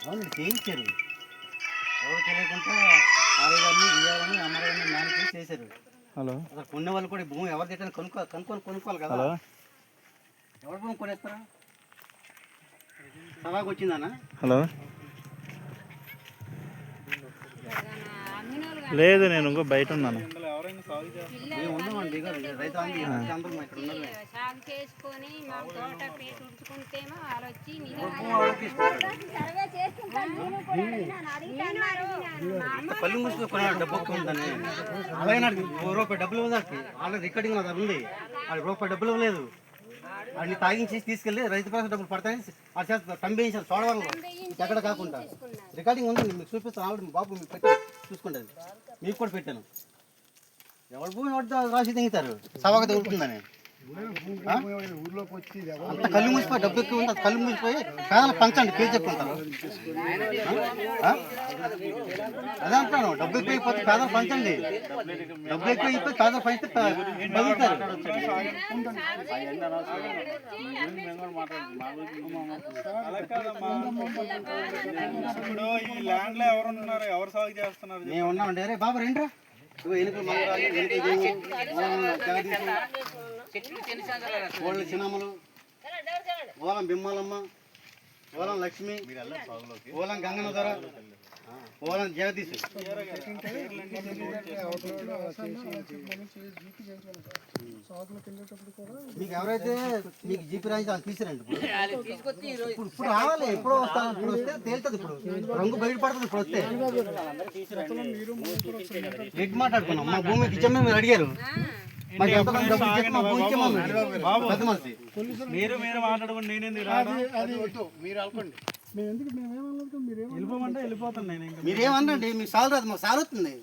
అవును చేయించారు. ఎవరు తెలియకుండా ఆరేగాన్ని ఇయ్యాలని అమ్మగారిని నాన్నకి చేశారు. హలో అసలు కొన్న వాళ్ళు కూడా భూమి ఎవరి దగ్గర కొనుక్కోవాలి కదా. హలో ఎవరు భూమి కొనేస్తారా? సవాకు వచ్చిందన్నా? హలో లేదు, నేను ఇంకో బయట ఉన్నాను. సాగు చేసుకొని మా తోట పేరు ఉంచుకుంటేమో వాళ్ళు వచ్చి పల్లి ముసులు కొన్నాడు డబ్బు ఉందని అలాగే నాకు రూపాయి డబ్బులు ఇవ్వదానికి వాళ్ళకి రికార్డింగ్ నా దగ్గర ఉంది. వాళ్ళకి రూపాయి డబ్బులు ఇవ్వలేదు. వాడిని తాగించేసి తీసుకెళ్ళి రైతు భరోసా డబ్బులు పడతాయని ఆ చేత కంబేయించారు చూడవాళ్ళు ఎక్కడ కాకుండా. రికార్డింగ్ ఉందండి, మీకు చూపిస్తాను. ఆల్రెడీ బాబు మీకు పెట్టి చూసుకోండి, మీకు కూడా పెట్టాను. ఎవరి భూమి ఎవరి రాసి తెగుతారు సవాకు తగులుతుందని. అంత కళ్ళు మూసిపోయి డబ్బు ఎక్కువ ఉంది, కళ్ళు మూసిపోయి పేదలు పంచండి పేరు చెప్పుకుంటారు. అదే అంటాను, డబ్బు ఎక్కువైపోతే పేదలు పంచండి. డబ్బు ఎక్కువైపోయి పేదలు పంచితే బతుకుతారు. మేము ఉన్నామండి. అరే బాబు రండిరా, ఎనుకలు మంగరాలు, ఓళ్ళ చిన్నమ్మలు, ఓలం బిమ్మలమ్మ, ఓలం లక్ష్మి, ఓలం గంగనధర, ఓలం జగదీశ్. మీకు ఎవరైతే మీకు జీపీ రాయించి వాళ్ళు తీసిరండి. ఇప్పుడు రావాలి, ఎప్పుడో వస్తాను. ఇప్పుడు వస్తే తేలుతుంది. ఇప్పుడు రంగు బయటపడుతుంది. ఇప్పుడు వస్తే రెడ్ మాట్లాడుకున్నాం. మా భూమికి ఇచ్చామే మీరు అడిగారు. మాకు ఎంతమంది డబ్బులు ఇచ్చేసి మా భూమి ఇచ్చాము. పెద్ద మనిషి మీరు మాట్లాడుకోండి, నేనేంది మీరు అనుకోండి. వెళ్ళిపోమంటే వెళ్ళిపోతాను నేను. మీరేమనండి, మీకు సాల్ రాదు, మాకు సాల్ అవుతుంది.